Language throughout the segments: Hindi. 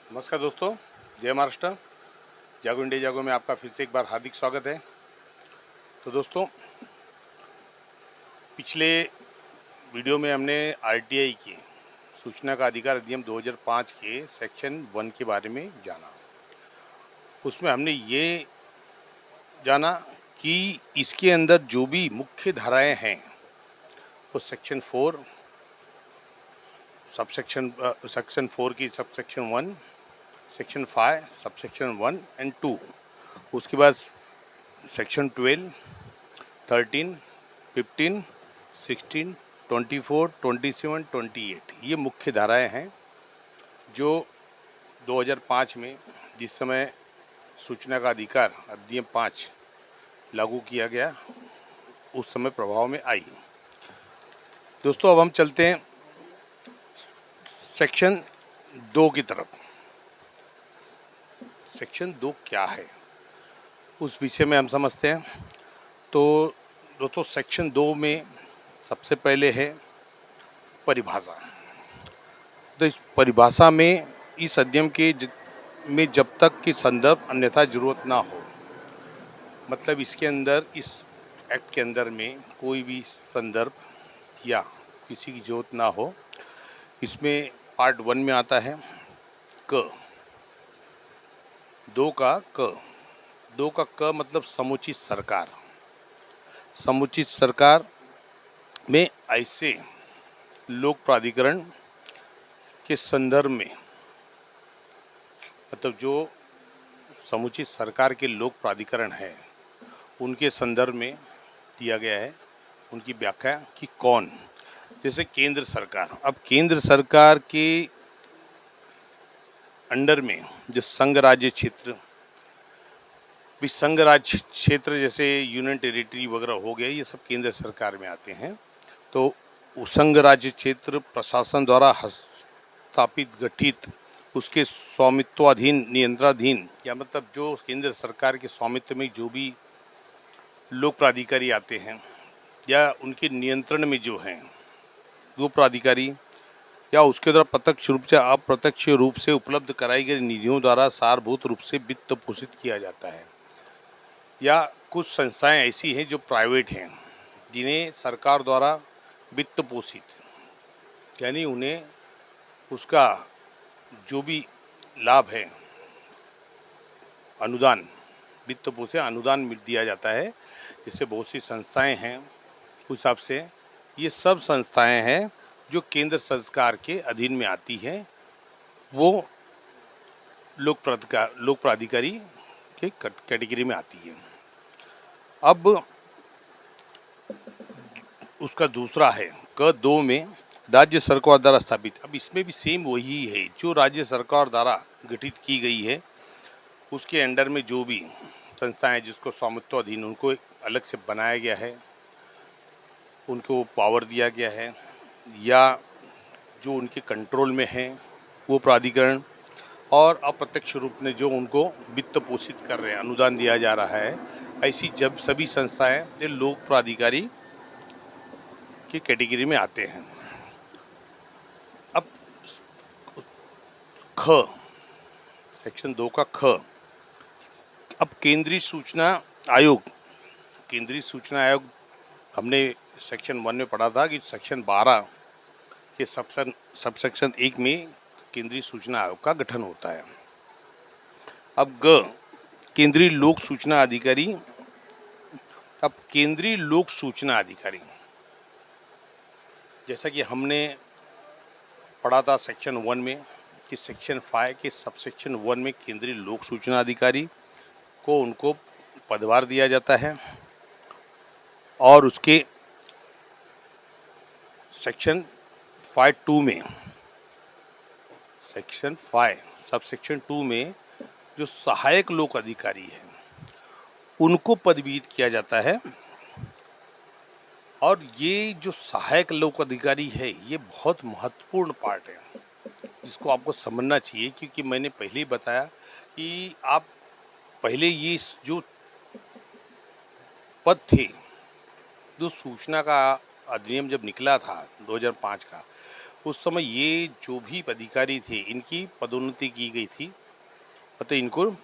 नमस्कार दोस्तों, जय महाराष्ट्र। जागो इंडिया जागो में आपका फिर से एक बार हार्दिक स्वागत है। तो दोस्तों, पिछले वीडियो में हमने आरटीआई के सूचना का अधिकार अधिनियम 2005 के सेक्शन 1 के बारे में जाना। उसमें हमने ये जाना कि इसके अंदर जो भी मुख्य धाराएं हैं वो सेक्शन 4 सेक्शन 4 की सबसेक्शन 1, सेक्शन 5 सबसेक्शन 1 एंड 2, उसके बाद सेक्शन 12, 13, 15, 16, 24, 27, 28 ये मुख्य धाराएं हैं जो 2005 में जिस समय सूचना का अधिकार अधिनियम 5 लागू किया गया उस समय प्रभाव में आई। दोस्तों, अब हम चलते हैं सेक्शन 2 की तरफ। सेक्शन 2 क्या है उस विषय में हम समझते हैं। तो दोस्तों, सेक्शन 2 में सबसे पहले है परिभाषा। तो इस परिभाषा में इस अधिनियम के में जब तक कि संदर्भ अन्यथा जरूरत ना हो, मतलब इसके अंदर इस एक्ट के अंदर में कोई भी संदर्भ या किसी की जरूरत ना हो, इसमें पार्ट 1 में आता है क, 2 का क मतलब समुचित सरकार। समुचित सरकार में ऐसे लोक प्राधिकरण के संदर्भ में, मतलब जो समुचित सरकार के लोक प्राधिकरण है उनके संदर्भ में दिया गया है उनकी व्याख्या कि कौन। जैसे केंद्र सरकार, अब केंद्र सरकार के अंडर में जो संघ राज्य क्षेत्र, संघ राज्य क्षेत्र जैसे यूनियन टेरिटरी वगैरह हो गया, ये सब केंद्र सरकार में आते हैं। तो संघ राज्य क्षेत्र प्रशासन द्वारा स्थापित गठित उसके स्वामित्वाधीन नियंत्रणाधीन, या मतलब जो केंद्र सरकार के स्वामित्व में जो भी लोक प्राधिकारी आते हैं या उनके नियंत्रण में जो हैं वो प्राधिकारी, या उसके द्वारा प्रत्यक्ष रूप से अप्रत्यक्ष रूप से उपलब्ध कराई गई निधियों द्वारा सारभूत रूप से वित्त पोषित किया जाता है। या कुछ संस्थाएं ऐसी हैं जो प्राइवेट हैं जिन्हें सरकार द्वारा वित्त पोषित, यानी उन्हें उसका जो भी लाभ है अनुदान, वित्त पोषित अनुदान दिया जाता है। जिससे बहुत सी संस्थाएं हैं, उस हिसाब से ये सब संस्थाएं हैं जो केंद्र सरकार के अधीन में आती हैं, वो लोक प्राधिकारी के कैटेगरी में आती है। अब उसका दूसरा है क 2 में राज्य सरकार द्वारा स्थापित। अब इसमें भी सेम वही है जो राज्य सरकार द्वारा गठित की गई है, उसके अंडर में जो भी संस्थाएं जिसको स्वामित्व अधीन, उनको एक अलग से बनाया गया है, उनको पावर दिया गया है, या जो उनके कंट्रोल में है वो प्राधिकरण, और अप्रत्यक्ष रूप में जो उनको वित्त पोषित कर रहे हैं, अनुदान दिया जा रहा है, ऐसी जब सभी संस्थाएं ये लोक प्राधिकारी की कैटेगरी में आते हैं। अब ख, सेक्शन 2 का ख, अब केंद्रीय सूचना आयोग। केंद्रीय सूचना आयोग हमने सेक्शन 1 में पढ़ा था कि सेक्शन 12 के सबसेक्शन 1 में केंद्रीय सूचना आयोग का गठन होता है। अब ग, केंद्रीय लोक सूचना अधिकारी। अब केंद्रीय लोक सूचना अधिकारी, जैसा कि हमने पढ़ा था सेक्शन 1 में कि सेक्शन 5 के सबसेक्शन 1 में केंद्रीय लोक सूचना अधिकारी को उनको पदभार दिया जाता है, और उसके सेक्शन 5(2) में, सेक्शन 5 सबसेक्शन 2 में जो सहायक लोक अधिकारी है उनको पदवीत किया जाता है। और ये जो सहायक लोक अधिकारी है ये बहुत महत्वपूर्ण पार्ट है जिसको आपको समझना चाहिए, क्योंकि मैंने पहले ही बताया कि आप पहले ये जो पद थे, जो सूचना का अधिनियम जब निकला था 2005 का, उस समय ये जो भी अधिकारी थे इनकी पदोन्नति की गई थी, मतलब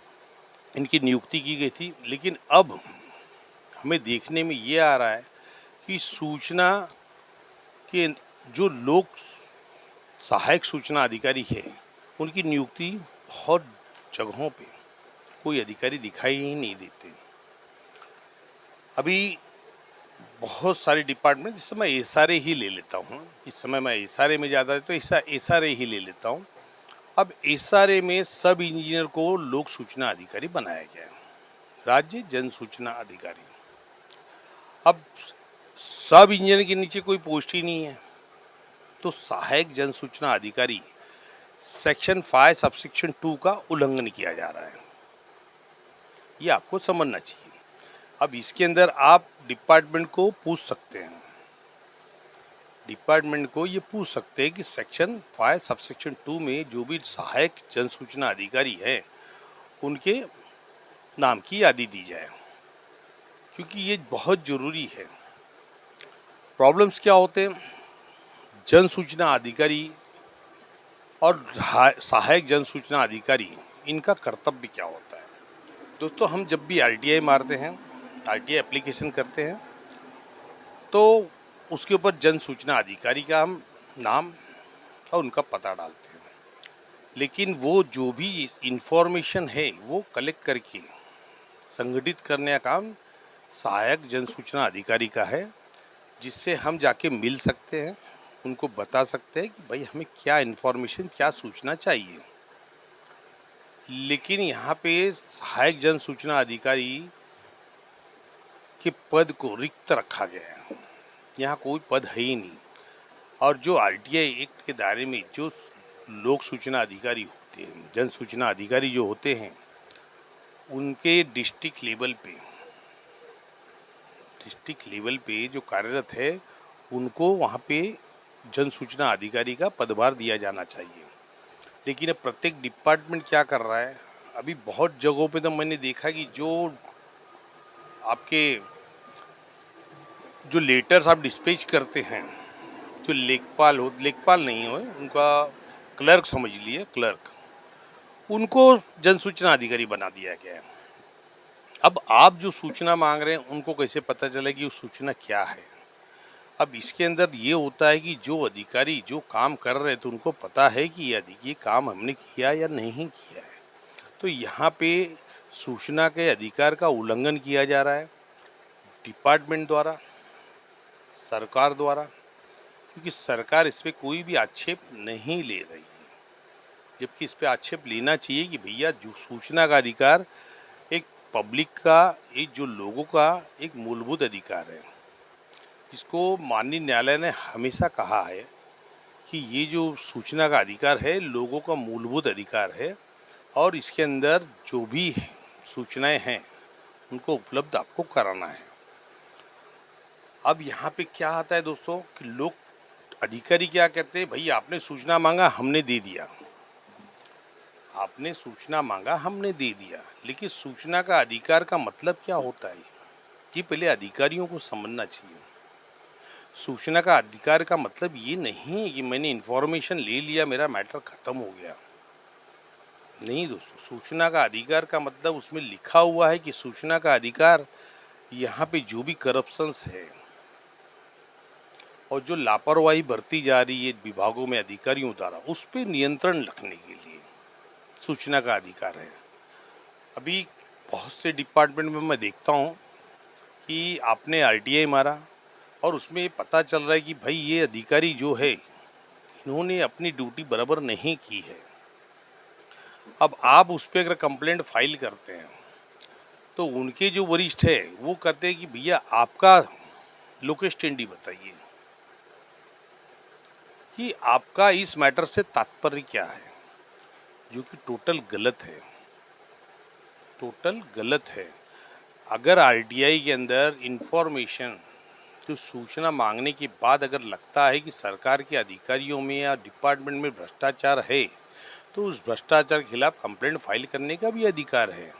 इनकी नियुक्ति की गई थी। लेकिन अब हमें देखने में ये आ रहा है कि सूचना के जो लोग सहायक सूचना अधिकारी है उनकी नियुक्ति बहुत जगहों पे कोई अधिकारी दिखाई ही नहीं देते। अभी बहुत सारे डिपार्टमेंट, जिस समय एसआरए ही ले लेता हूँ, इस समय मैं एसआरए में ज़्यादा तो एसआरए ही ले लेता हूँ। अब एसआरए में सब इंजीनियर को लोक सूचना अधिकारी बनाया गया है, राज्य जन सूचना अधिकारी। अब सब इंजीनियर के नीचे कोई पोस्ट ही नहीं है, तो सहायक जन सूचना अधिकारी सेक्शन 5 सबसेक्शन 2 का उल्लंघन किया जा रहा है, ये आपको समझना चाहिए। अब इसके अंदर आप डिपार्टमेंट को पूछ सकते हैं, डिपार्टमेंट को ये पूछ सकते हैं कि सेक्शन 5 सबसेक्शन 2 में जो भी सहायक जन सूचना अधिकारी है उनके नाम की यादी दी जाए, क्योंकि ये बहुत ज़रूरी है। प्रॉब्लम्स क्या होते हैं, जन सूचना अधिकारी और सहायक जन सूचना अधिकारी, इनका कर्तव्य क्या होता है। दोस्तों, हम जब भी आरटीआई मारते हैं, आरटीआई एप्लीकेशन करते हैं, तो उसके ऊपर जन सूचना अधिकारी का हम नाम और उनका पता डालते हैं। लेकिन वो जो भी इंफॉर्मेशन है वो कलेक्ट करके संगठित करने का काम सहायक जन सूचना अधिकारी का है, जिससे हम जाके मिल सकते हैं, उनको बता सकते हैं कि भाई हमें क्या इन्फॉर्मेशन, क्या सूचना चाहिए। लेकिन यहाँ पे सहायक जन सूचना अधिकारी के पद को रिक्त रखा गया है, यहाँ कोई पद है ही नहीं। और जो आरटीआई एक्ट के दायरे में जो लोक सूचना अधिकारी होते हैं, जन सूचना अधिकारी जो होते हैं, उनके डिस्ट्रिक्ट लेवल पे जो कार्यरत है उनको वहाँ पे जन सूचना अधिकारी का पदभार दिया जाना चाहिए। लेकिन अब प्रत्येक डिपार्टमेंट क्या कर रहा है, अभी बहुत जगहों पे तो मैंने देखा कि जो आपके जो लेटर्स आप डिस्पैच करते हैं, जो लेखपाल नहीं हो, उनका क्लर्क समझ लिए, क्लर्क, उनको जन सूचना अधिकारी बना दिया गया है। अब आप जो सूचना मांग रहे हैं उनको कैसे पता चलेगी वो सूचना क्या है। अब इसके अंदर ये होता है कि जो अधिकारी जो काम कर रहे हैं तो उनको पता है कि ये काम हमने किया या नहीं किया है। तो यहाँ पे सूचना के अधिकार का उल्लंघन किया जा रहा है डिपार्टमेंट द्वारा, सरकार द्वारा, क्योंकि सरकार इस पर कोई भी आक्षेप नहीं ले रही है, जबकि इस पर आक्षेप लेना चाहिए कि भैया जो सूचना का अधिकार एक पब्लिक का, एक जो लोगों का एक मूलभूत अधिकार है। इसको माननीय न्यायालय ने हमेशा कहा है कि ये जो सूचना का अधिकार है लोगों का मूलभूत अधिकार है, और इसके अंदर जो भी सूचनाएं हैं उनको उपलब्ध आपको कराना है। अब यहाँ पे क्या आता है दोस्तों कि लोग अधिकारी क्या कहते हैं, भाई आपने सूचना मांगा हमने दे दिया, आपने सूचना मांगा हमने दे दिया। लेकिन सूचना का अधिकार का मतलब क्या होता है, ये पहले अधिकारियों को समझना चाहिए। सूचना का अधिकार का मतलब ये नहीं है कि मैंने इन्फॉर्मेशन ले लिया, मेरा मैटर ख़त्म हो गया। नहीं दोस्तों, सूचना का अधिकार का मतलब उसमें लिखा हुआ है कि सूचना का अधिकार यहाँ पे जो भी करप्शंस है और जो लापरवाही बरती जा रही है विभागों में अधिकारियों द्वारा, उस पर नियंत्रण रखने के लिए सूचना का अधिकार है। अभी बहुत से डिपार्टमेंट में मैं देखता हूँ कि आपने आरटीआई मारा और उसमें पता चल रहा है कि भाई ये अधिकारी जो है इन्होंने अपनी ड्यूटी बराबर नहीं की है। अब आप उस पर अगर कंप्लेंट फाइल करते हैं तो उनके जो वरिष्ठ है वो कहते हैं कि भैया आपका लोकेश स्टैंडी बताइए कि आपका इस मैटर से तात्पर्य क्या है, जो कि टोटल गलत है, टोटल गलत है। अगर आरटीआई के अंदर इंफॉर्मेशन जो सूचना मांगने के बाद अगर लगता है कि सरकार के अधिकारियों में या डिपार्टमेंट में भ्रष्टाचार है, तो उस भ्रष्टाचार के खिलाफ कंप्लेंट फाइल करने का भी अधिकार है,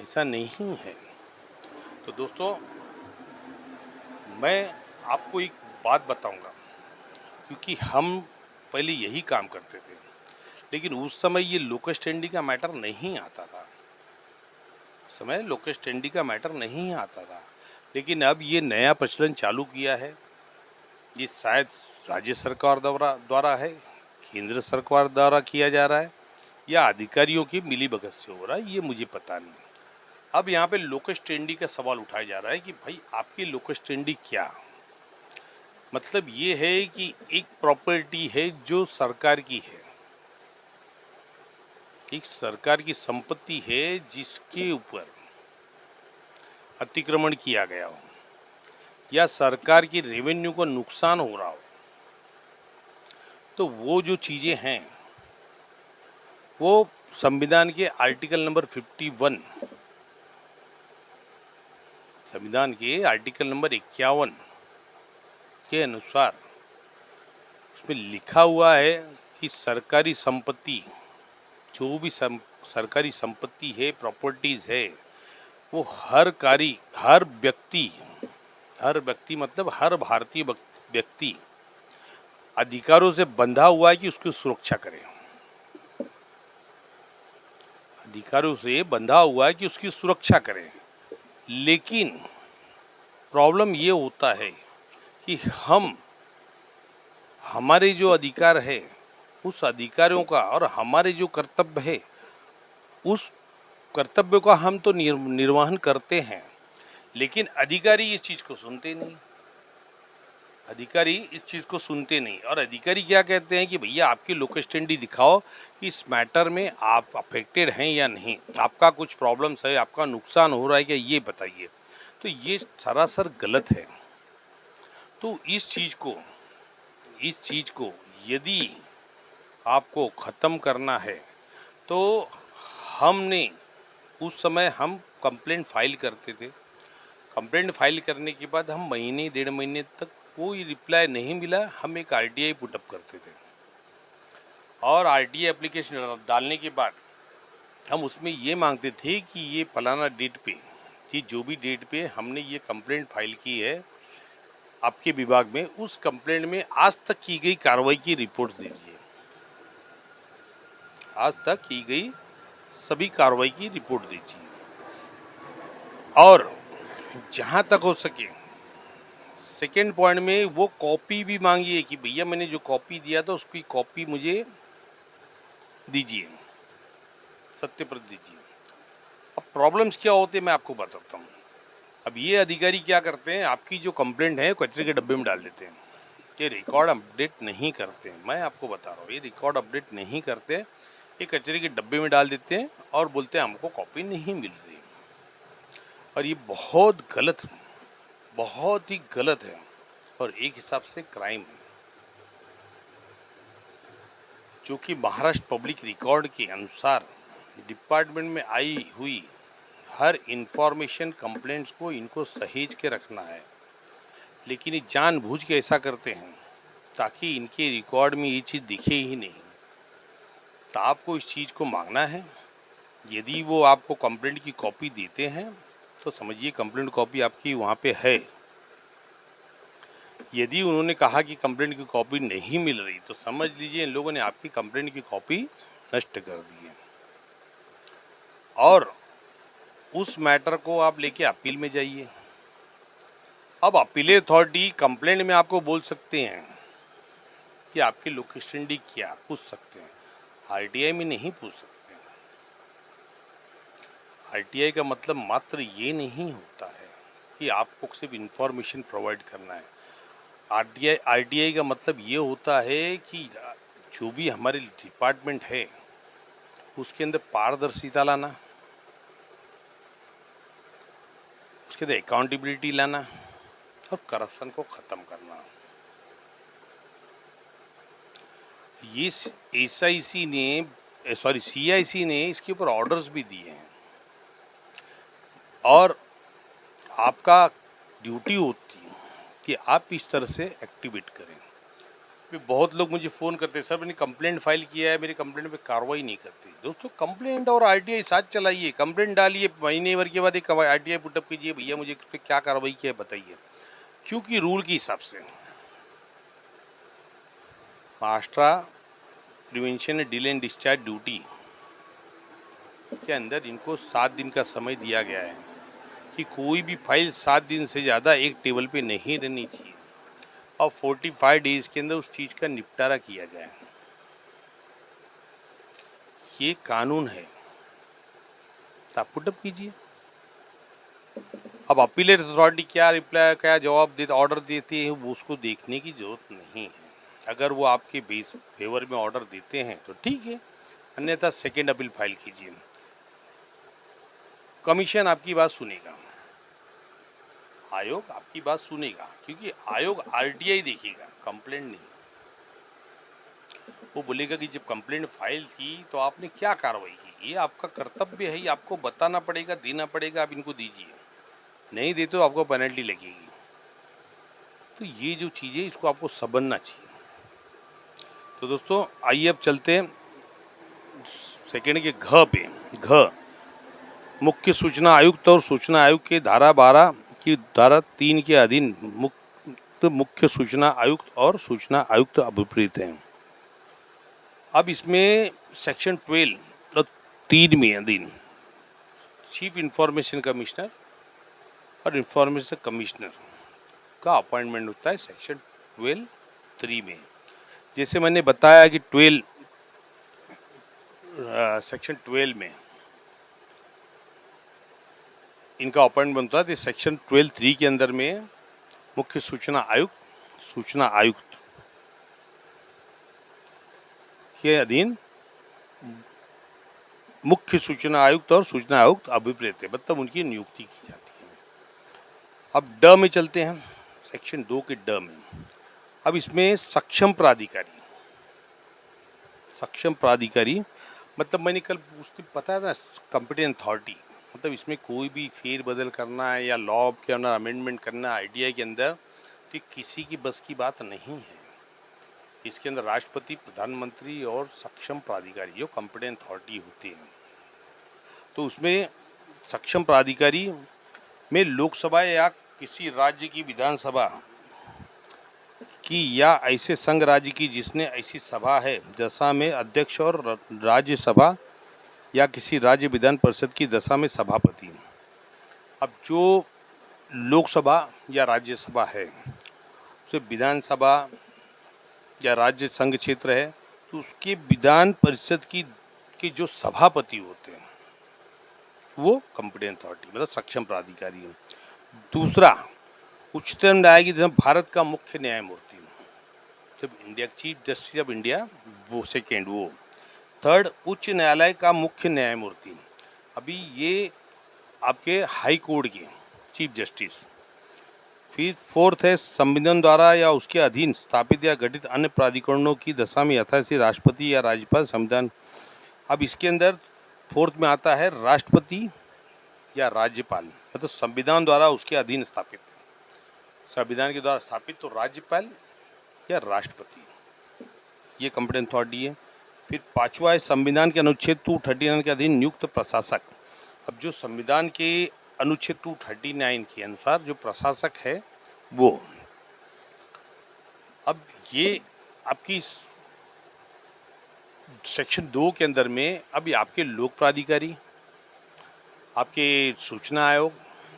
ऐसा नहीं है। तो दोस्तों, मैं आपको एक बात बताऊंगा क्योंकि हम पहले यही काम करते थे, लेकिन उस समय ये लोकस टेंडी का मैटर नहीं आता था। उस समय लोकस टेंडी का मैटर नहीं आता था, लेकिन अब ये नया प्रचलन चालू किया है। ये शायद राज्य सरकार द्वारा द्वारा है, केंद्र सरकार द्वारा किया जा रहा है, या अधिकारियों की मिलीभगत से हो रहा है, ये मुझे पता नहीं। अब यहाँ पे लोकस टेंडी का सवाल उठाया जा रहा है कि भाई आपकी लोकस टेंडी क्या, मतलब ये है कि एक प्रॉपर्टी है जो सरकार की है, एक सरकार की संपत्ति है जिसके ऊपर अतिक्रमण किया गया हो या सरकार की रेवेन्यू को नुकसान हो रहा हो, तो वो जो चीज़ें हैं वो संविधान के आर्टिकल नंबर 51, संविधान के आर्टिकल नंबर 51 के अनुसार उसमें लिखा हुआ है कि सरकारी संपत्ति, जो भी सरकारी संपत्ति है, प्रॉपर्टीज है, वो हर व्यक्ति मतलब हर भारतीय व्यक्ति अधिकारों से बंधा हुआ है कि उसकी सुरक्षा करें, अधिकारों से बंधा हुआ है कि उसकी सुरक्षा करें। लेकिन प्रॉब्लम ये होता है कि हमारे जो अधिकार है, उस अधिकारों का और हमारे जो कर्तव्य है, उस कर्तव्य का हम तो निर्वहन करते हैं, लेकिन अधिकारी इस चीज़ को सुनते नहीं। अधिकारी इस चीज़ को सुनते नहीं, और अधिकारी क्या कहते हैं कि भैया आपकी लोकस टेंडी दिखाओ कि इस मैटर में आप अफेक्टेड हैं या नहीं, आपका कुछ प्रॉब्लम्स है, आपका नुकसान हो रहा है क्या, ये बताइए। तो ये सरासर गलत है। तो इस चीज़ को यदि आपको ख़त्म करना है तो हमने उस समय हम कंप्लेंट फाइल करते थे। कंप्लेंट फाइल करने के बाद हम महीने 1.5 महीने तक कोई रिप्लाई नहीं मिला, हम एक आरटीआई पुटअप करते थे, और आरटीआई एप्लीकेशन डालने के बाद हम उसमें ये मांगते थे कि ये फलाना डेट पे, कि जो भी डेट पे हमने ये कंप्लेंट फाइल की है आपके विभाग में, उस कंप्लेंट में आज तक की गई कार्रवाई की रिपोर्ट दीजिए, आज तक की गई सभी कार्रवाई की रिपोर्ट दीजिए। और जहाँ तक हो सके सेकेंड पॉइंट में वो कॉपी भी मांगिए कि भैया मैंने जो कॉपी दिया था उसकी कॉपी मुझे दीजिए, सत्य प्रत दीजिए। अब प्रॉब्लम्स क्या होते हैं मैं आपको बताता हूँ। अब ये अधिकारी क्या करते हैं, आपकी जो कंप्लेंट है कचरे के डब्बे में डाल देते हैं, ये रिकॉर्ड अपडेट नहीं करते हैं। मैं आपको बता रहा हूँ, ये रिकॉर्ड अपडेट नहीं करते, ये कचरे के डब्बे में डाल देते हैं और बोलते हैं हमको कॉपी नहीं मिल रही। और ये बहुत ही गलत है, और एक हिसाब से क्राइम है, जो कि महाराष्ट्र पब्लिक रिकॉर्ड के अनुसार डिपार्टमेंट में आई हुई हर इंफॉर्मेशन कंप्लेंट्स को इनको सहेज के रखना है, लेकिन ये जानबूझ के ऐसा करते हैं ताकि इनके रिकॉर्ड में ये चीज़ दिखे ही नहीं। तो आपको इस चीज़ को मांगना है, यदि वो आपको कंप्लेंट की कॉपी देते हैं तो समझिए कंप्लेंट कॉपी आपकी वहाँ पे है। यदि उन्होंने कहा कि कंप्लेंट की कॉपी नहीं मिल रही तो समझ लीजिए इन लोगों ने आपकी कंप्लेंट की कॉपी नष्ट कर दी है, और उस मैटर को आप लेके अपील में जाइए। अब अपील अथॉरिटी कंप्लेंट में आपको बोल सकते हैं कि आपकी लोकस टेंडी क्या, पूछ सकते हैं, आरटीआई में नहीं पूछ सकते। आरटीआई का मतलब मात्र ये नहीं होता है कि आपको सिर्फ इंफॉर्मेशन प्रोवाइड करना है। आरटीआई का मतलब ये होता है कि जो भी हमारे डिपार्टमेंट है उसके अंदर पारदर्शिता लाना, उसके अंदर अकाउंटेबिलिटी लाना और करप्शन को ख़त्म करना। ये सीआईसी ने इसके ऊपर ऑर्डर्स भी दिए हैं, और आपका ड्यूटी होती है कि आप इस तरह से एक्टिवेट करें। बहुत लोग मुझे फ़ोन करते हैं, सर मैंने कंप्लेंट फाइल किया है, मेरी कंप्लेंट पे कार्रवाई नहीं करती। दोस्तों कंप्लेंट और आरटीआई साथ चलाइए, कंप्लेंट डालिए, महीने भर के बाद एक आरटीआई पुटअप कीजिए, भैया मुझे इस पर क्या कार्रवाई की है बताइए, क्योंकि रूल के हिसाब से Maharashtra prevention and delay and discharge duty के अंदर इनको 7 दिन का समय दिया गया है कि कोई भी फाइल 7 दिन से ज़्यादा एक टेबल पे नहीं रहनी चाहिए और 45 डेज के अंदर उस चीज़ का निपटारा किया जाए। ये कानून है, तो आप पुटअप कीजिए। अब अपीलेट अथॉरिटी क्या रिप्लाई, क्या जवाब देती, ऑर्डर देती है, वो उसको देखने की जरूरत नहीं है। अगर वो आपके बेस फेवर में ऑर्डर देते हैं तो ठीक है, अन्यथा सेकेंड अपील फाइल कीजिए। कमीशन आपकी बात सुनेगा, आयोग आपकी बात सुनेगा, क्योंकि आयोग आरटीआई देखेगा, कंप्लेंट नहीं। वो बोलेगा कि जब कंप्लेंट फाइल थी तो आपने क्या कार्रवाई की, ये आपका कर्तव्य है, ये आपको बताना पड़ेगा, देना पड़ेगा, आप इनको दीजिए, नहीं देते तो आपको पेनल्टी लगेगी। तो ये जो चीज़ें, इसको आपको समझना चाहिए। तो दोस्तों आइए अब चलते हैं सेकेंड के घ पे। घ मुख्य सूचना आयुक्त और सूचना आयुक्त के धारा 12 की धारा 3 के अधीन मुख्य सूचना आयुक्त और सूचना आयुक्त अभिप्रेत हैं। अब इसमें सेक्शन 12 और 3 में अधीन चीफ इंफॉर्मेशन कमिश्नर और इंफॉर्मेशन कमिश्नर का अपॉइंटमेंट होता है सेक्शन 12(3) में। जैसे मैंने बताया कि सेक्शन 12 में इनका अपॉइंटमेंट होता है, सेक्शन 12(3) के अंदर में मुख्य सूचना आयुक्त, सूचना आयुक्त के अधीन मुख्य सूचना आयुक्त और सूचना आयुक्त अभिप्रेत है, मतलब उनकी नियुक्ति की जाती है। अब ड में चलते हैं, सेक्शन 2 के ड में। अब इसमें सक्षम प्राधिकारी, सक्षम प्राधिकारी मतलब मैंने कल उसने बताया था कॉम्पिटेंट अथॉरिटी, मतलब इसमें कोई भी फेर बदल करना है या लॉ के अंदर अमेंडमेंट करना है आईटीआई के अंदर, तो किसी की बस की बात नहीं है। इसके अंदर राष्ट्रपति, प्रधानमंत्री और सक्षम प्राधिकारी जो कॉम्पिटेंट अथॉरिटी होते हैं। तो उसमें सक्षम प्राधिकारी में लोकसभा या किसी राज्य की विधानसभा की या ऐसे संघ राज्य की जिसने ऐसी सभा है दशा में अध्यक्ष और राज्यसभा या किसी राज्य विधान परिषद की दशा में सभापति। अब जो लोकसभा या राज्यसभा है उसे विधानसभा या राज्य संघ क्षेत्र है, तो उसके विधान परिषद की के जो सभापति होते हैं वो कॉम्पिटेंट अथॉरिटी मतलब सक्षम प्राधिकारी है। दूसरा उच्चतम न्यायालय की भारत का मुख्य न्यायमूर्ति, जब India chief justice of India वो सेकेंड, वो थर्ड उच्च न्यायालय का मुख्य न्यायमूर्ति। अभी ये आपके हाई कोर्ट के चीफ जस्टिस। फिर फोर्थ है संविधान द्वारा या उसके अधीन स्थापित या गठित अन्य प्राधिकरणों की दशा में यथास्थित राष्ट्रपति या राज्यपाल संविधान। अब इसके अंदर फोर्थ में आता है राष्ट्रपति या राज्यपाल, मतलब संविधान द्वारा उसके अधीन स्थापित, संविधान के द्वारा स्थापित तो राज्यपाल या राष्ट्रपति, ये कॉम्पिटेंट अथॉरिटी है। फिर पांचवा है संविधान के अनुच्छेद 239 के अधीन नियुक्त प्रशासक। अब जो संविधान के अनुच्छेद 239 के अनुसार जो प्रशासक है वो, अब ये आपकी सेक्शन 2 के अंदर में अभी आपके लोक प्राधिकारी, आपके सूचना आयोग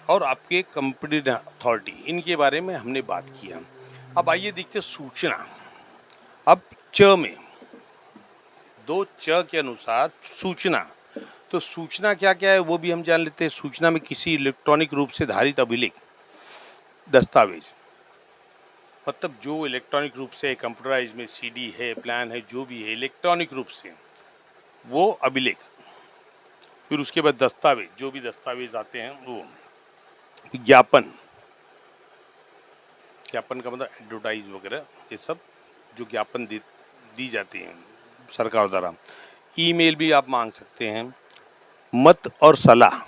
और आपके कॉम्पिटेंट अथॉरिटी, इनके बारे में हमने बात किया। अब आइए देखते सूचना। अब च में 2 च के अनुसार सूचना, तो सूचना क्या क्या है वो भी हम जान लेते हैं। सूचना में किसी इलेक्ट्रॉनिक रूप से धारित अभिलेख, दस्तावेज, मतलब जो इलेक्ट्रॉनिक रूप से कंप्यूटराइज में सीडी है, प्लान है, जो भी है इलेक्ट्रॉनिक रूप से वो अभिलेख। फिर उसके बाद दस्तावेज, जो भी दस्तावेज आते हैं वो। ज्ञापन, ज्ञापन का मतलब एडवर्टाइज वगैरह, ये सब जो ज्ञापन दी जाती हैं सरकार द्वारा। ईमेल भी आप मांग सकते हैं। मत और सलाह,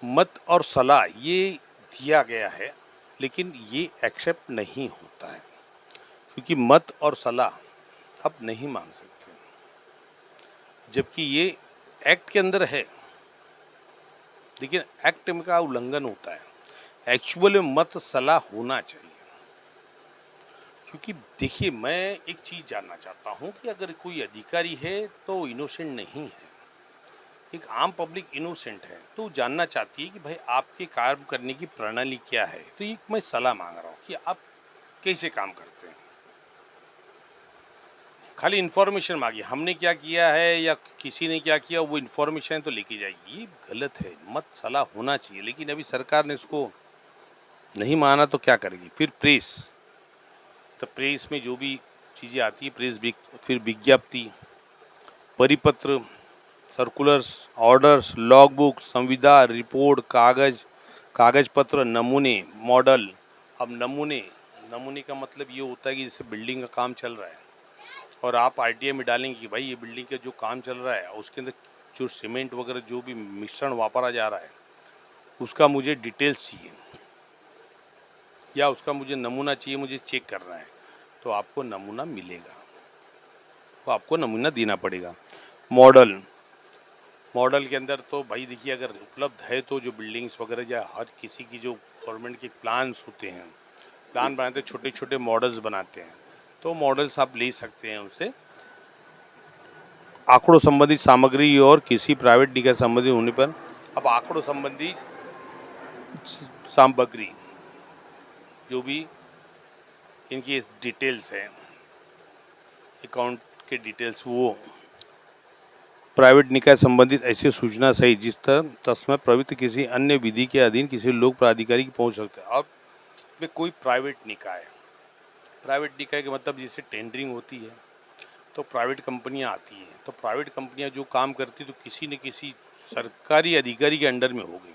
मत और सलाह ये दिया गया है लेकिन ये एक्सेप्ट नहीं होता है, क्योंकि मत और सलाह आप नहीं मांग सकते, जबकि ये एक्ट के अंदर है, लेकिन एक्ट का उल्लंघन होता है। एक्चुअल में मत सलाह होना चाहिए, क्योंकि देखिए, मैं एक चीज़ जानना चाहता हूँ कि अगर कोई अधिकारी है तो इनोसेंट नहीं है, एक आम पब्लिक इनोसेंट है, तो जानना चाहती है कि भाई आपके काम करने की प्रणाली क्या है। तो ये मैं सलाह मांग रहा हूँ कि आप कैसे काम करते हैं। खाली इन्फॉर्मेशन मांगी, हमने क्या किया है या किसी ने क्या किया, वो इन्फॉर्मेशन तो लेके जाइए, ये गलत है। मत सलाह होना चाहिए, लेकिन अभी सरकार ने इसको नहीं माना तो क्या करेगी। फिर प्रेस, तो प्रेस में जो भी चीज़ें आती है, प्रेस फिर विज्ञप्ति, परिपत्र, सर्कुलर्स, ऑर्डर्स, लॉग बुक, संविदा, रिपोर्ट, कागज पत्र, नमूने, मॉडल। अब नमूने, नमूने का मतलब ये होता है कि जैसे बिल्डिंग का काम चल रहा है और आप आरटीआई में डालेंगे कि भाई ये बिल्डिंग का जो काम चल रहा है उसके अंदर जो सीमेंट वगैरह जो भी मिश्रण वापरा जा रहा है उसका मुझे डिटेल्स चाहिए, या उसका मुझे नमूना चाहिए, मुझे चेक करना है, तो आपको नमूना मिलेगा, तो आपको नमूना देना पड़ेगा। मॉडल, मॉडल के अंदर तो भाई देखिए, अगर उपलब्ध है तो जो बिल्डिंग्स वगैरह या हर किसी की जो गवर्नमेंट के प्लान्स होते हैं, प्लान बनाते हैं, छोटे छोटे मॉडल्स बनाते हैं, तो मॉडल्स आप ले सकते हैं उनसे। आंकड़ों संबंधी सामग्री और किसी प्राइवेट निकाय संबंधी होने पर, अब आंकड़ों संबंधी सामग्री जो भी इनकी डिटेल्स हैं, अकाउंट के डिटेल्स, वो प्राइवेट निकाय संबंधित ऐसी सूचना सही जिस तस्मै प्रवृत्त किसी अन्य विधि के अधीन किसी लोक प्राधिकारी की पहुंच सकते हैं। अब में कोई प्राइवेट निकाय, प्राइवेट निकाय के मतलब जैसे टेंडरिंग होती है तो प्राइवेट कंपनियां आती हैं, तो प्राइवेट कंपनियां जो काम करती तो किसी न किसी सरकारी अधिकारी के अंडर में होगी,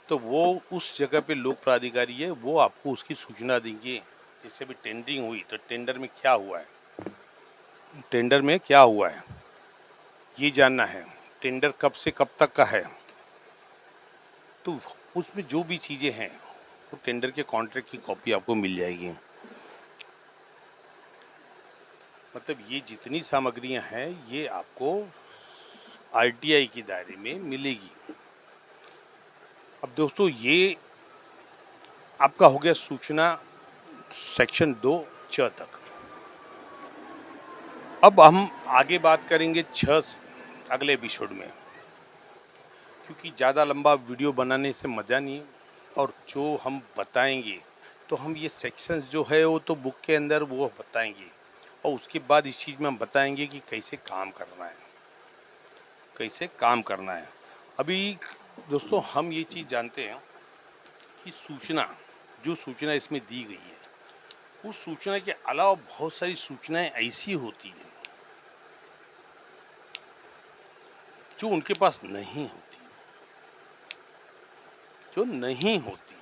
तो वो उस जगह पे लोक प्राधिकारी है, वो आपको उसकी सूचना देंगे। जैसे भी टेंडरिंग हुई तो टेंडर में क्या हुआ है, टेंडर में क्या हुआ है ये जानना है, टेंडर कब से कब तक का है, तो उसमें जो भी चीज़ें हैं वो टेंडर के कॉन्ट्रैक्ट की कॉपी आपको मिल जाएगी। मतलब ये जितनी सामग्रियां हैं ये आपको आरटीआई के दायरे में मिलेगी। अब दोस्तों, ये आपका हो गया सूचना सेक्शन 2 तक। अब हम आगे बात करेंगे 6 अगले एपिसोड में, क्योंकि ज़्यादा लंबा वीडियो बनाने से मज़ा नहीं, और जो हम बताएंगे तो हम ये सेक्शंस जो है वो तो बुक के अंदर वो बताएंगे, और उसके बाद इस चीज़ में हम बताएंगे कि कैसे काम करना है, कैसे काम करना है। अभी दोस्तों हम ये चीज़ जानते हैं कि सूचना, जो सूचना इसमें दी गई है, उस सूचना के अलावा बहुत सारी सूचनाएं ऐसी होती हैं जो उनके पास नहीं होती, जो नहीं होती।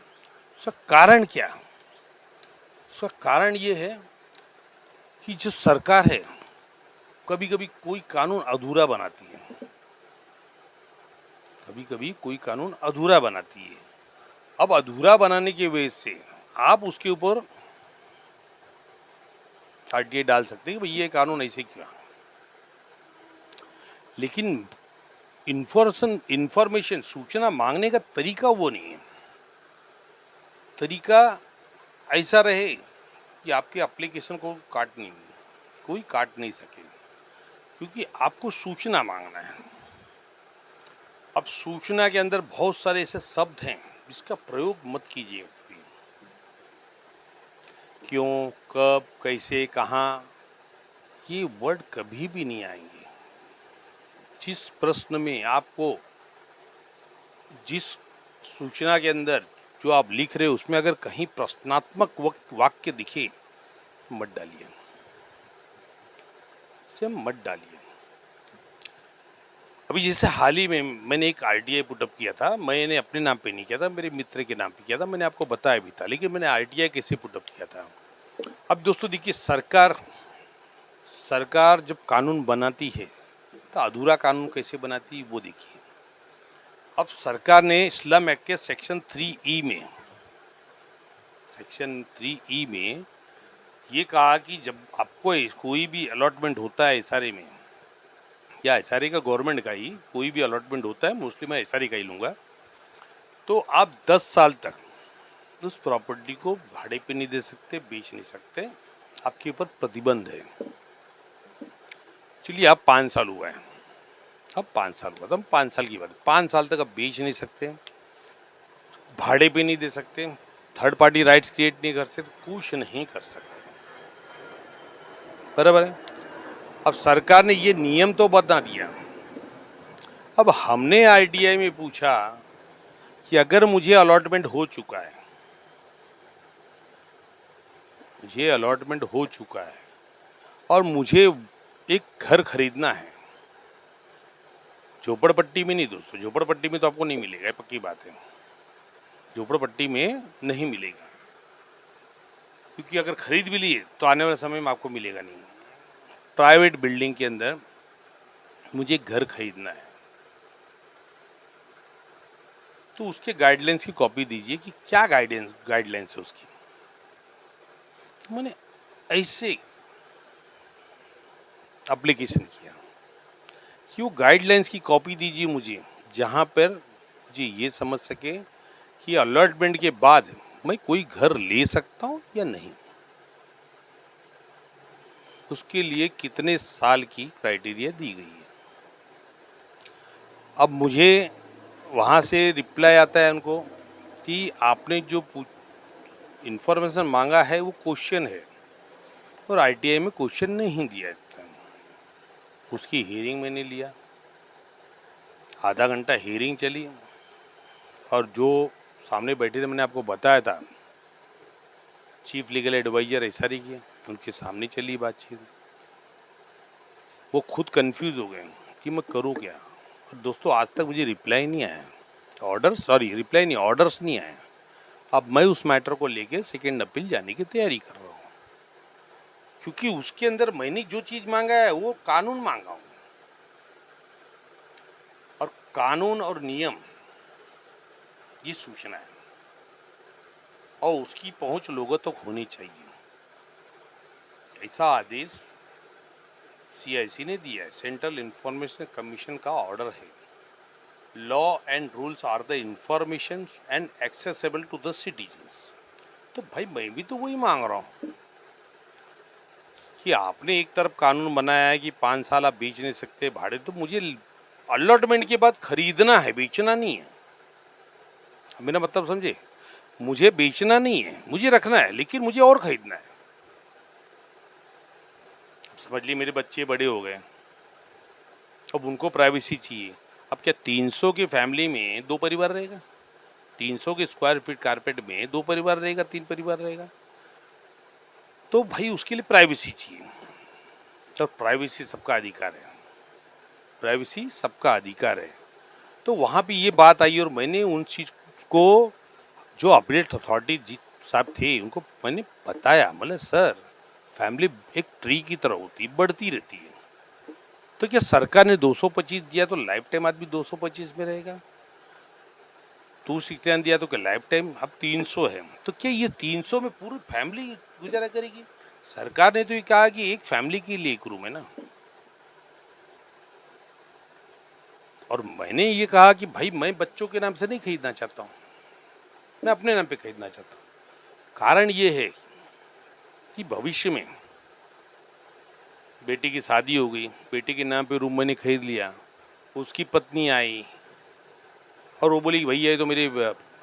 उसका कारण क्या है? उसका कारण ये है कि जो सरकार है कभी कभी कोई कानून अधूरा बनाती है, कभी कभी कोई कानून अधूरा बनाती है। अब अधूरा बनाने की वजह से आप उसके ऊपर आरटीआई डाल सकते हैं कि भाई ये कानून ऐसे क्यों, लेकिन इंफॉर्मेशन सूचना मांगने का तरीका वो नहीं है। तरीका ऐसा रहे कि आपके एप्लीकेशन को कोई काट नहीं सके, क्योंकि आपको सूचना मांगना है। अब सूचना के अंदर बहुत सारे ऐसे शब्द हैं जिसका प्रयोग मत कीजिए कभी। क्यों, कब, कैसे, कहाँ, ये वर्ड कभी भी नहीं आएंगे। जिस प्रश्न में आपको, जिस सूचना के अंदर जो आप लिख रहे हो उसमें अगर कहीं प्रश्नात्मक वाक्य दिखे मत डालिए, इसे मत डालिए। अभी जैसे हाल ही में मैंने एक आरटीआई पुटअप किया था, मैंने अपने नाम पे नहीं किया था, मेरे मित्र के नाम पे किया था, मैंने आपको बताया भी था, लेकिन मैंने आरटीआई कैसे पुटअप किया था। अब दोस्तों देखिए, सरकार जब कानून बनाती है तो अधूरा कानून कैसे बनाती है वो देखिए। अब सरकार ने स्लम एक्ट के सेक्शन 3E में ये कहा कि जब आपको कोई भी अलॉटमेंट होता है एसआरए में, या एसआरए का गवर्नमेंट का ही कोई भी अलॉटमेंट होता है, मोस्टली मैं एसआरए का ही लूँगा, तो आप 10 साल तक उस प्रॉपर्टी को भाड़े पे नहीं दे सकते, बेच नहीं सकते, आपके ऊपर प्रतिबंध है। चलिए अब 5 साल हुआ है, अब 5 साल हुआ, तो हम 5 साल की बात है, 5 साल तक आप बेच नहीं सकते, भाड़े पे नहीं दे सकते, थर्ड पार्टी राइट्स क्रिएट नहीं कर सकते, कुछ नहीं कर सकते, बराबर है। अब सरकार ने ये नियम तो बता दिया। अब हमने आरटीआई में पूछा कि अगर मुझे अलॉटमेंट हो चुका है, मुझे अलॉटमेंट हो चुका है और मुझे एक घर खरीदना है, झोपड़पट्टी में नहीं दोस्तों, झोपड़पट्टी में तो आपको नहीं मिलेगा, पक्की बात है, झोपड़पट्टी में नहीं मिलेगा, क्योंकि अगर खरीद भी लिए तो आने वाले समय में आपको मिलेगा नहीं। प्राइवेट बिल्डिंग के अंदर मुझे घर खरीदना है, तो उसके गाइडलाइंस की कॉपी दीजिए कि क्या गाइडलाइंस है उसकी। तो मैंने ऐसे एप्लीकेशन किया कि वो गाइडलाइंस की कॉपी दीजिए मुझे, जहाँ पर मुझे ये समझ सके कि अलॉटमेंट के बाद मैं कोई घर ले सकता हूँ या नहीं, उसके लिए कितने साल की क्राइटेरिया दी गई है। अब मुझे वहाँ से रिप्लाई आता है उनको कि आपने जो इन्फॉर्मेशन मांगा है वो क्वेश्चन है और आरटीआई में क्वेश्चन नहीं दिया जाता है। उसकी हियरिंग मैंने लिया, आधा घंटा हियरिंग चली और जो सामने बैठे थे मैंने आपको बताया था, चीफ लीगल एडवाइजर एसआरई के, उनके सामने चली बातचीत। वो खुद कंफ्यूज हो गए कि मैं करूँ क्या। और दोस्तों आज तक मुझे रिप्लाई नहीं आया, रिप्लाई नहीं, ऑर्डर्स नहीं आए। अब मैं उस मैटर को लेके सेकेंड अपील जाने की तैयारी कर रहा हूँ, क्योंकि उसके अंदर मैंने जो चीज़ मांगा है वो कानून मांगा हूँ, और कानून और नियम ये सूचना है और उसकी पहुंच लोगों तक होनी चाहिए। ऐसा आदेश सीआईसी ने दिया है, सेंट्रल इंफॉर्मेशन कमीशन का ऑर्डर है। Law and rules are the information and accessible to the citizens. तो भाई मैं भी तो वही मांग रहा हूँ कि आपने एक तरफ कानून बनाया है कि 5 साल आप बेच नहीं सकते भाड़े, तो मुझे अलॉटमेंट के बाद खरीदना है, बेचना नहीं है। मेरा मतलब समझे, मुझे बेचना नहीं है, मुझे रखना है, लेकिन मुझे और खरीदना है। अब समझ लीजिए मेरे बच्चे बड़े हो गए, अब उनको प्राइवेसी चाहिए। अब क्या 300 की फैमिली में 2 परिवार रहेगा, 300 के स्क्वायर फीट कारपेट में 2 परिवार रहेगा, 3 परिवार रहेगा, तो भाई उसके लिए प्राइवेसी चाहिए। तो प्राइवेसी सबका अधिकार है, प्राइवेसी सबका अधिकार है। तो वहाँ पे ये बात आई और मैंने उन चीज़ को, जो अपडेट अथॉरिटी जी साहब थे, उनको मैंने बताया, मतलब सर फैमिली एक ट्री की तरह होती है, बढ़ती रहती है। तो क्या सरकार ने 225 दिया तो लाइफ टाइम आदमी 225 में रहेगा, 269 दिया तो क्या लाइफ टाइम अब 300 है, तो क्या ये 300 में पूरी फैमिली गुजारा करेगी? सरकार ने तो ये कहा कि एक फैमिली के लिए एक रूम है ना, और मैंने ये कहा कि भाई मैं बच्चों के नाम से नहीं खरीदना चाहता हूँ, मैं अपने नाम पे खरीदना चाहता हूँ। कारण ये है कि भविष्य में बेटी की शादी हो गई, बेटी के नाम पे रूम मैंने खरीद लिया, उसकी पत्नी आई और वो बोली भैया ये तो मेरे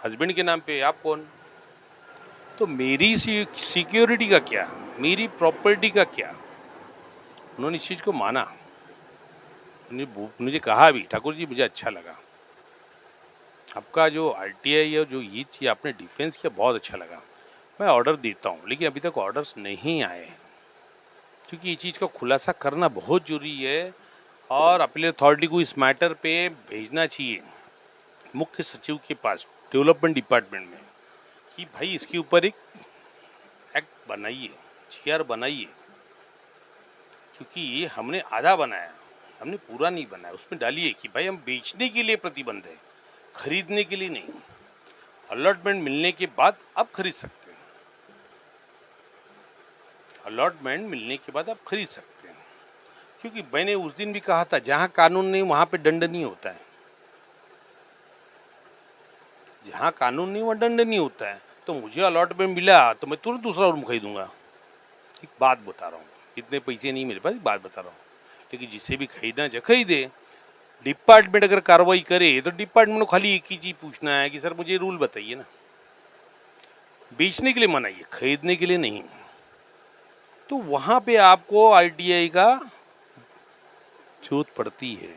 हस्बैंड के नाम पे, आप कौन? तो मेरी सिक्योरिटी का क्या, मेरी प्रॉपर्टी का क्या? उन्होंने इस चीज़ को माना, मुझे कहा भी, ठाकुर जी मुझे अच्छा लगा आपका जो आरटीआई है, जो ये चीज़ आपने डिफेंस किया, बहुत अच्छा लगा, मैं ऑर्डर देता हूँ, लेकिन अभी तक ऑर्डर्स नहीं आए, क्योंकि ये चीज़ का खुलासा करना बहुत ज़रूरी है और अपील अथॉरिटी को इस मैटर पे भेजना चाहिए मुख्य सचिव के पास, डेवलपमेंट डिपार्टमेंट में, कि भाई इसके ऊपर एक एक्ट बनाइए, जीआर बनाइए, क्योंकि ये हमने आधा बनाया, हमने पूरा नहीं बनाया। उसमें डालिए कि भाई हम बेचने के लिए प्रतिबंध है, खरीदने के लिए नहीं। अलॉटमेंट मिलने के बाद आप खरीद सकते हैं, अलॉटमेंट मिलने के बाद आप खरीद सकते हैं, क्योंकि मैंने उस दिन भी कहा था जहाँ कानून नहीं वहाँ पे दंड नहीं होता है, जहाँ कानून नहीं वहाँ दंड नहीं होता है। तो मुझे अलॉटमेंट मिला तो मैं तुरंत दूसरा रूम खरीदूंगा, एक बात बता रहा हूँ, इतने पैसे नहीं मेरे पास, एक बात बता रहा हूँ, लेकिन जिसे भी खरीदना चाहिए खरीदे। डिपार्टमेंट अगर कार्रवाई करे तो डिपार्टमेंट को खाली एक ही चीज पूछना है कि सर मुझे रूल बताइए ना, बेचने के लिए मनाइए, खरीदने के लिए नहीं। तो वहां पे आपको आरटीआई का जरूरत पड़ती है,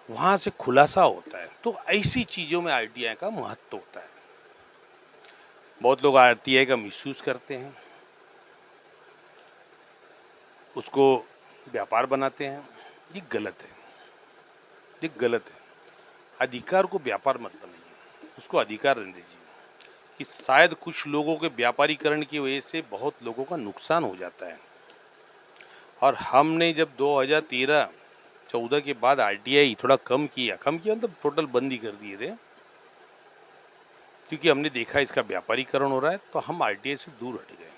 वहां से खुलासा होता है। तो ऐसी चीजों में आरटीआई का महत्व होता है। बहुत लोग आरटीआई का मिसयूज करते हैं, उसको व्यापार बनाते हैं। ये गलत है, ये गलत है। अधिकार को व्यापार मत बनाइए, उसको अधिकार रहने दीजिए। कि शायद कुछ लोगों के व्यापारीकरण की वजह से बहुत लोगों का नुकसान हो जाता है। और हमने जब 2013-14 के बाद आरटीआई थोड़ा कम किया मतलब टोटल बंद ही कर दिए थे, क्योंकि हमने देखा इसका व्यापारीकरण हो रहा है, तो हम आरटीआई से दूर हट गए।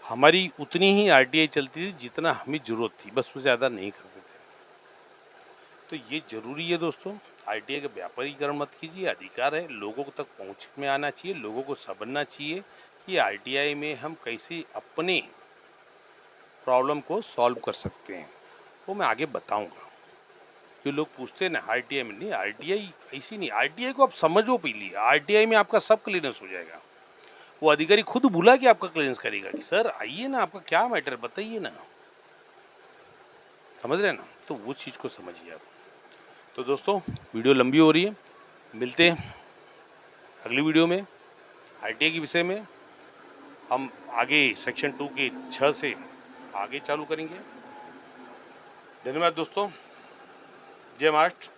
हमारी उतनी ही आरटीआई चलती थी जितना हमें जरूरत थी, बस उससे ज़्यादा नहीं करते थे। तो ये जरूरी है दोस्तों, आरटीआई का व्यापारीकरण मत कीजिए। अधिकार है, लोगों तक पहुंच में आना चाहिए, लोगों को समझना चाहिए कि आरटीआई में हम कैसे अपने प्रॉब्लम को सॉल्व कर सकते हैं, वो मैं आगे बताऊंगा। ये लोग पूछते हैं ना आरटीआई में, नहीं आरटीआई ऐसी नहीं, आरटीआई को आप समझो पहले, आरटीआई में आपका सब क्लियरेंस हो जाएगा। वो अधिकारी खुद बुला के आपका क्लियरेंस करेगा कि सर आइए ना, आपका क्या मैटर बताइए ना, समझ रहे हैं ना। तो वो चीज़ को समझिए आप। तो दोस्तों वीडियो लंबी हो रही है, मिलते हैं अगली वीडियो में आरटीआई के विषय में। हम आगे सेक्शन 2 के 6 से आगे चालू करेंगे। धन्यवाद दोस्तों, जय महाराष्ट्र।